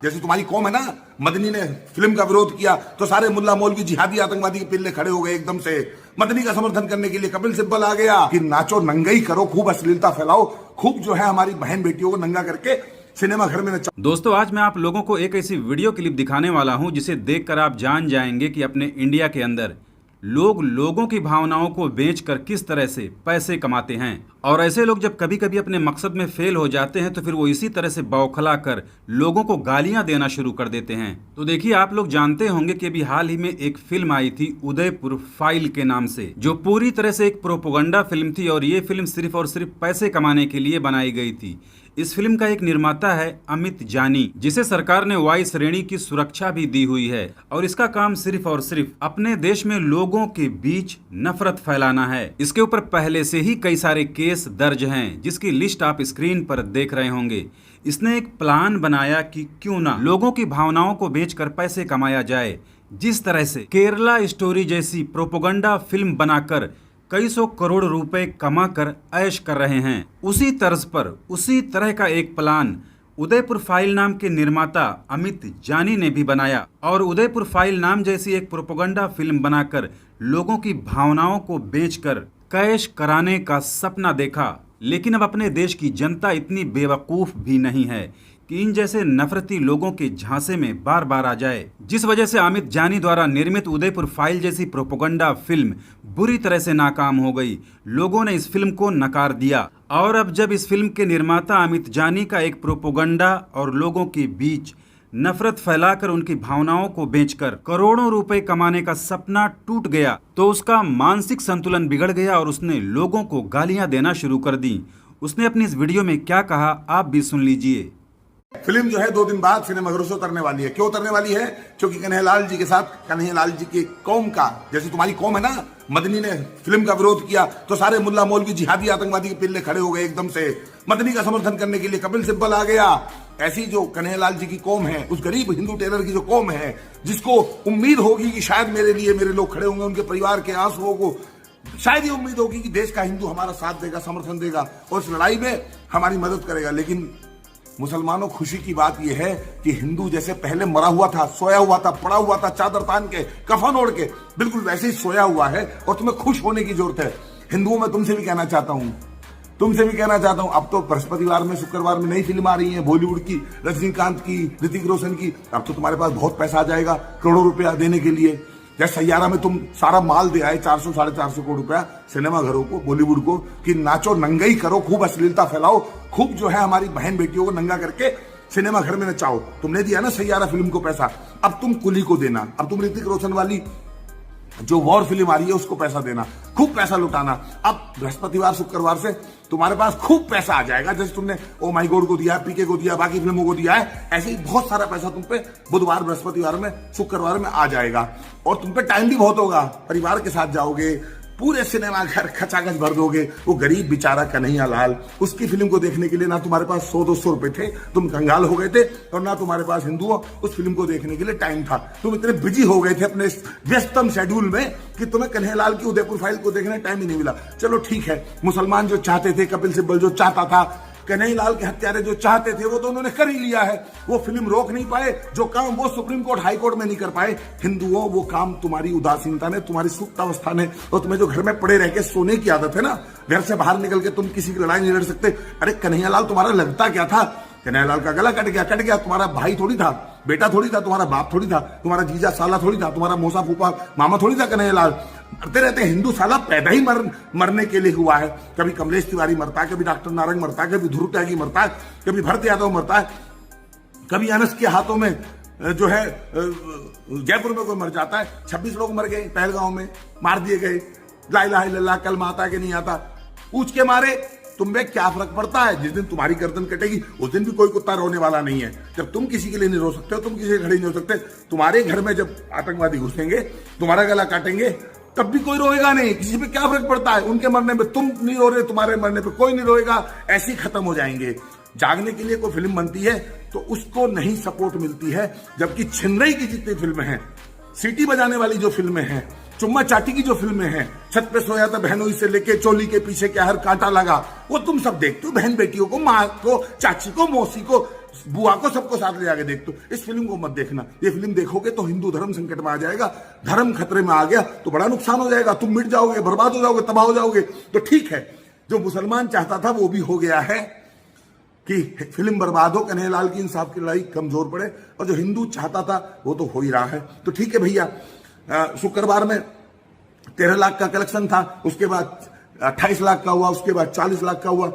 जैसे तुम्हारी कौम है ना, मदनी ने फिल्म का विरोध किया तो सारे मुल्ला मौलवी जिहादी आतंकवादी के पिल्ले खड़े हो गए एकदम से। मदनी का समर्थन करने के लिए कपिल सिब्बल आ गया कि नाचो नंगई करो, खूब अश्लीलता फैलाओ, खूब जो है हमारी बहन बेटियों को नंगा करके सिनेमा घर में नचाओ। दोस्तों, आज मैं आप लोगों को एक ऐसी वीडियो क्लिप दिखाने वाला हूं जिसे देखकर आप जान जाएंगे कि अपने इंडिया के अंदर लोग लोगों की भावनाओं को बेचकर किस तरह से पैसे कमाते हैं। और ऐसे लोग जब कभी कभी अपने मकसद में फेल हो जाते हैं तो फिर वो इसी तरह से बौखला कर लोगों को गालियां देना शुरू कर देते हैं। तो देखिए, आप लोग जानते होंगे कि अभी हाल ही में एक फिल्म आई थी उदयपुर फाइल के नाम से, जो पूरी तरह से एक प्रोपोगंडा फिल्म थी और ये फिल्म सिर्फ और सिर्फ पैसे कमाने के लिए बनाई गई थी। इस फिल्म का एक निर्माता है अमित जानी, जिसे सरकार ने वाई श्रेणी की सुरक्षा भी दी हुई है और इसका काम सिर्फ और सिर्फ अपने देश में लोगों के बीच नफरत फैलाना है। इसके ऊपर पहले से ही कई सारे केस दर्ज हैं, जिसकी लिस्ट आप स्क्रीन पर देख रहे होंगे। इसने एक प्लान बनाया कि क्यों ना लोगों की भावनाओं को बेचकर पैसे कमाया जाए। जिस तरह से केरला स्टोरी जैसी प्रोपोगंडा फिल्म बनाकर कई सौ करोड़ रुपए कमाकर ऐश कर रहे हैं, उसी तर्ज पर उसी तरह का एक प्लान उदयपुर फाइल नाम के निर्माता अमित जानी ने भी बनाया और उदयपुर फाइल नाम जैसी एक प्रोपोगंडा फिल्म बनाकर लोगों की भावनाओं को बेचकर कैश कराने का सपना देखा। लेकिन अब अपने देश की जनता इतनी बेवकूफ भी नहीं है कि इन जैसे नफरती लोगों के झांसे में बार बार आ जाए, जिस वजह से अमित जानी द्वारा निर्मित उदयपुर फाइल जैसी प्रोपोगंडा फिल्म बुरी तरह से नाकाम हो गई। लोगों ने इस फिल्म को नकार दिया और अब जब इस फिल्म के निर्माता अमित जानी का एक प्रोपोगंडा और लोगों के बीच नफरत फैलाकर उनकी भावनाओं को बेचकर करोड़ों रुपए कमाने का सपना टूट गया, तो उसका मानसिक संतुलन बिगड़ गया और उसने लोगों को गालियां देना शुरू कर दी। उसने अपनी इस वीडियो में क्या कहा, आप भी सुन लीजिए। फिल्म जो है 2 दिन बाद सिनेमाघरों से उतरने वाली है। क्यों उतरने वाली है? क्योंकि कन्हैयालाल जी के साथ कन्हैयालाल जी की कौम का, जैसे तुम्हारी कौम है ना, मदनी ने फिल्म का विरोध किया तो सारे मुल्ला मौलवी जिहादी आतंकवादी के पिल्ले खड़े हो गए एकदम से। मदनी का समर्थन करने के लिए कपिल सिब्बल आ गया। ऐसी जो कन्हैयालाल जी की कौम है, उस गरीब हिंदू टेलर की जो कौम है, जिसको उम्मीद होगी कि शायद मेरे लिए मेरे लोग खड़े होंगे, उनके परिवार के आंसुओं को शायद ये उम्मीद होगी कि देश का हिंदू हमारा साथ देगा, समर्थन देगा और इस लड़ाई में हमारी मदद करेगा। लेकिन मुसलमानों, खुशी की बात यह है कि हिंदू जैसे पहले मरा हुआ था, सोया हुआ था, पड़ा हुआ था, चादर तान के, कफन ओढ़ के, बिल्कुल वैसे ही सोया हुआ है और तुम्हें खुश होने की जरूरत है। हिंदुओं में तुमसे भी कहना चाहता हूं, अब तो बृहस्पतिवार में, शुक्रवार में नई फिल्म आ रही है बॉलीवुड की, रजनीकांत की, ऋतिक रोशन की। अब तो तुम्हारे पास बहुत पैसा आ जाएगा करोड़ों रुपया देने के लिए। जैसे सैयारा में तुम सारा माल दे आए 400 साढ़े 400 करोड़ रुपया सिनेमा घरों को, बॉलीवुड को, कि नाचो नंगई करो, खूब अश्लीलता फैलाओ, खूब जो है हमारी बहन बेटियों को नंगा करके सिनेमा घर में नचाओ। तुमने दिया ना सैयारा फिल्म को पैसा, अब तुम कुली को देना। अब तुम ऋतिक रोशन वाली जो वॉर फिल्म आ रही है उसको पैसा देना, खूब पैसा लुटाना। अब बृहस्पतिवार शुक्रवार से तुम्हारे पास खूब पैसा आ जाएगा। जैसे तुमने ओ माई गॉड को दिया, पीके को दिया, बाकी फिल्मों को दिया है, ऐसे ही बहुत सारा पैसा तुम पे बुधवार, बृहस्पतिवार में, शुक्रवार में आ जाएगा और तुम पे टाइम भी बहुत होगा। परिवार के साथ जाओगे, पूरे सिनेमा घर खचाखच भर दोगे। वो गरीब बेचारा कन्हैयालाल, उसकी फिल्म को देखने के लिए ना तुम्हारे पास 100-200 रुपए थे, तुम कंगाल हो गए थे, और ना तुम्हारे पास हिंदुओं उस फिल्म को देखने के लिए टाइम था। तुम इतने बिजी हो गए थे अपने व्यस्तम शेड्यूल में कि तुम्हें कन्हैयालाल की उदयपुर फाइल को देखने टाइम ही नहीं मिला। चलो ठीक है, मुसलमान जो चाहते थे, कपिल सिब्बल जो चाहता था, कन्हैयालाल के हत्यारे जो चाहते थे, वो तो उन्होंने कर ही लिया है। वो फिल्म रोक नहीं पाए, जो काम वो सुप्रीम कोर्ट, हाई कोर्ट में नहीं कर पाए। हिंदुओं, वो काम तुम्हारी उदासीनता ने, तुम्हारी सुप्तावस्था ने, और तुम्हें जो घर में पड़े रह के सोने की आदत है ना, घर से बाहर निकल के तुम किसी की लड़ाई नहीं लड़ सकते। अरे कन्हैयालाल तुम्हारा लगता क्या था? कन्हैयालाल का गला कट गया। तुम्हारा भाई थोड़ी था, बेटा थोड़ी था, तुम्हारा बाप थोड़ी था, तुम्हारा जीजा साला थोड़ी था, तुम्हारा मौसा फूफा मामा थोड़ी था कन्हैयालाल। मरते रहते हिंदू, साला पैदा ही मरने के लिए हुआ है। कभी कमलेश तिवारी मरता है, कभी डॉक्टर नारंग मरता है, कभी ध्रुव त्यागी मरता है, कभी भरत यादव मरता है, कभी अनस के हाथों में जो है जयपुर में कोई मर जाता है। 26 लोग मर गए पहलगांव में, मार दिए गए। ला इलाहा इल्लल्लाह कलमा आता कि नहीं आता, पूछ के मारे। तुम्हें क्या फर्क पड़ता है? जिस दिन तुम्हारी गर्दन कटेगी उस दिन भी कोई कुत्ता रोने वाला नहीं है। जब तुम किसी के लिए नहीं रो सकते हो, तुम किसी के खड़े नहीं हो सकते, तुम्हारे घर में जब आतंकवादी घुसेंगे, तुम्हारा गला काटेंगे, तब भी कोई रोएगा नहीं। किसी पे क्या फर्क पड़ता है? उनके मरने पे तुम नहीं रो रहे, तुम्हारे मरने पे कोई नहीं रोएगा। ऐसे ही खत्म हो जाएंगे। जागने के लिए कोई फिल्म बनती है तो उसको नहीं सपोर्ट मिलती है, जबकि छिनरई की जितनी फिल्में हैं, सीटी बजाने वाली जो फिल्में हैं, चुम्मा चाटी की जो फिल्में हैं, छत पे सोया था बहनोई से लेके चोली के पीछे क्या हर कांटा लगा, वो तुम सब देखते हो। बहन बेटियों को, माँ को, चाची को, मौसी को, बुआ को सबको साथ ले जाके देख। तो इस फिल्म को मत देखना। ये फिल्म देखोगे तो हिंदू धर्म संकट में आ जाएगा, धर्म खतरे में आ गया तो बड़ा नुकसान हो जाएगा, तुम मिट जाओगे, बर्बाद हो जाओगे, तबाह हो जाओगे। तो ठीक है, जो मुसलमान चाहता था वो भी हो गया है कि फिल्म बर्बाद हो, कन्हैयालाल की इंसाफ की लड़ाई कमजोर पड़े, और जो हिंदू चाहता था वो तो हो ही रहा है। तो ठीक है भैया, शुक्रवार में 13 लाख का कलेक्शन था, उसके बाद 28 लाख का हुआ, उसके बाद 40 लाख का हुआ।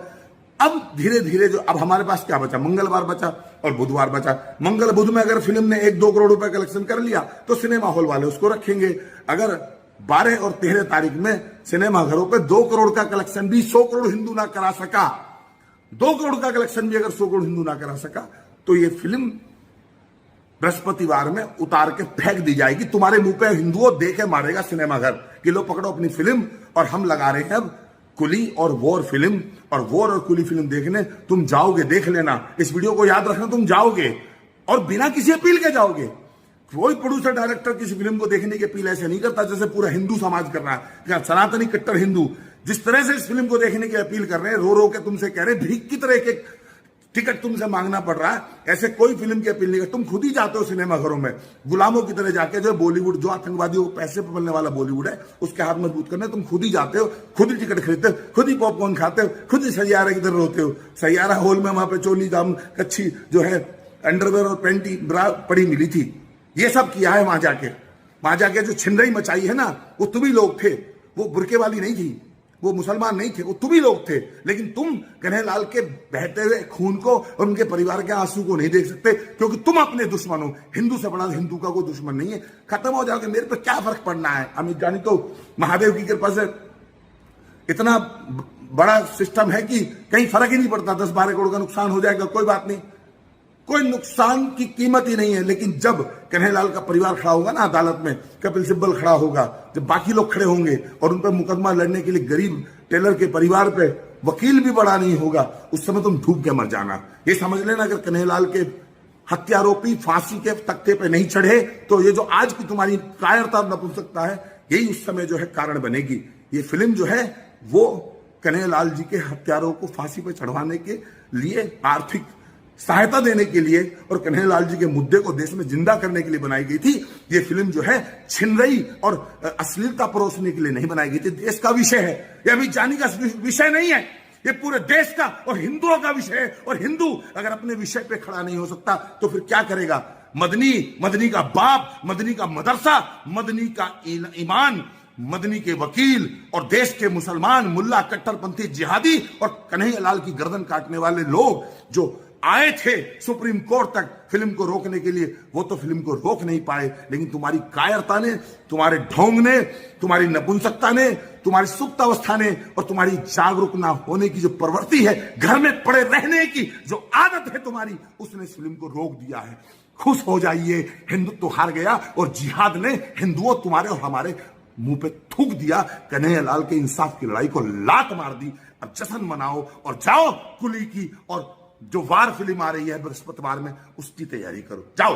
अब धीरे धीरे जो अब हमारे पास क्या बचा, मंगलवार बचा और बुधवार बचा। मंगल बुध में अगर फिल्म ने 1-2 करोड़ रुपए कलेक्शन कर लिया तो सिनेमा हॉल वाले उसको रखेंगे। अगर 12 और 13 तारीख में सिनेमा घरों पे 2 करोड़ का कलेक्शन भी 100 करोड़ हिंदू ना करा सका, 2 करोड़ का कलेक्शन भी अगर 100 करोड़ हिंदू ना करा सका, तो ये फिल्म बृहस्पतिवार में उतार के फेंक दी जाएगी। तुम्हारे मुंह पे हिंदुओं देके मारेगा सिनेमा घर कि लो पकड़ो अपनी फिल्म, और हम लगा रहे हैं अब कुली और वॉर फिल्म। और वॉर और कुली फिल्म देखने तुम जाओगे, देख लेना, इस वीडियो को याद रखना, तुम जाओगे और बिना किसी अपील के जाओगे। कोई प्रोड्यूसर डायरेक्टर किसी फिल्म को देखने की अपील ऐसे नहीं करता जैसे पूरा हिंदू समाज कर रहा है। सनातनी कट्टर हिंदू जिस तरह से इस फिल्म को देखने की अपील कर रहे हैं, रो रो के तुमसे कह रहे हैं, भीख की तरह एक टिकट तुमसे मांगना पड़ रहा है, ऐसे कोई फिल्म की अपील नहीं कर। तुम खुद ही जाते हो सिनेमा घरों में गुलामों की तरह जाके, जो बॉलीवुड, जो आतंकवादियों को पैसे पे पलने वाला बॉलीवुड है, उसके हाथ मजबूत करने तुम खुद ही जाते हो, खुद ही टिकट खरीदते हो, खुद ही पॉपकॉर्न खाते हो, खुद ही सैयारा की तरह रोते हो। सैयारा हॉल में वहां पे चोली दाम कच्छी जो है अंडरवेयर और पैंटी ब्रा पड़ी मिली थी। ये सब किया है वहां जाके जो छिनरई मचाई है ना, वो तुम ही लोग थे। वो बुरके वाली नहीं थी, वो मुसलमान नहीं थे, वो तुम ही लोग थे। लेकिन तुम कन्हैयालाल के बहते हुए खून को और उनके परिवार के आंसू को नहीं देख सकते, क्योंकि तुम अपने दुश्मन हो। हिंदू से बड़ा हिंदू का कोई दुश्मन नहीं है। खत्म हो जाओगे, मेरे पे क्या फर्क पड़ना है। अमित जानी तो महादेव की कृपा से इतना बड़ा सिस्टम है कि कहीं फर्क ही नहीं पड़ता। 10-12 करोड़ का नुकसान हो जाएगा, कोई बात नहीं, कोई नुकसान की कीमत ही नहीं है। लेकिन जब कन्हैयालाल का परिवार खड़ा होगा ना अदालत में, कपिल सिब्बल खड़ा होगा, जब बाकी लोग खड़े होंगे और उन पर मुकदमा लड़ने के लिए गरीब टेलर के परिवार पे वकील भी बड़ा नहीं होगा, उस समय तुम डूब के मर जाना। ये समझ लेना, अगर कन्हैयालाल के हत्यारोपी फांसी के तख्ते पे नहीं चढ़े तो ये जो आज की तुम्हारी कायरता नपुंसकता है, यही उस समय जो है कारण बनेगी। ये फिल्म जो है वो कन्हैयालाल जी के हत्यारों को फांसी पे चढ़वाने के लिए, आर्थिक सहायता देने के लिए और कन्हैयालाल जी के मुद्दे को देश में जिंदा करने के लिए बनाई गई थी। ये फिल्म जो है छिनरई और अश्लीलता परोसने के लिए नहीं बनाई गई थी। देश का विषय है, ये अमित जानी का विषय नहीं है, ये पूरे देश का और हिंदुओं का विषय है। और हिंदू अगर अपने विषय पे खड़ा नहीं हो सकता तो फिर क्या करेगा? मदनी का बाप, मदनी का मदरसा, मदनी का ईमान, मदनी के वकील और देश के मुसलमान मुल्ला कट्टरपंथी जिहादी और कन्हैयालाल की गर्दन काटने वाले लोग जो आए थे सुप्रीम कोर्ट तक फिल्म को रोकने के लिए, वो तो फिल्म को रोक नहीं पाए। लेकिन तुम्हारी कायरता ने, तुम्हारे ढोंग ने, तुम्हारी नपुंसकता ने, तुम्हारी सुप्त अवस्था ने और तुम्हारी जागरूक ना होने की जो प्रवृत्ति है, घर में पड़े रहने की जो आदत है तुम्हारी, उसने इस फिल्म को रोक दिया है। खुश हो जाइए, हिंदुत्व हार गया और जिहाद ने हिंदुओं तुम्हारे और हमारे मुंह पे थूक दिया। कन्हैयालाल के इंसाफ की लड़ाई को लात मार दी। अब जश्न मनाओ और जाओ कुली की और जो वार फिल्म आ रही है बृहस्पतिवार में, उसकी तैयारी करो, जाओ।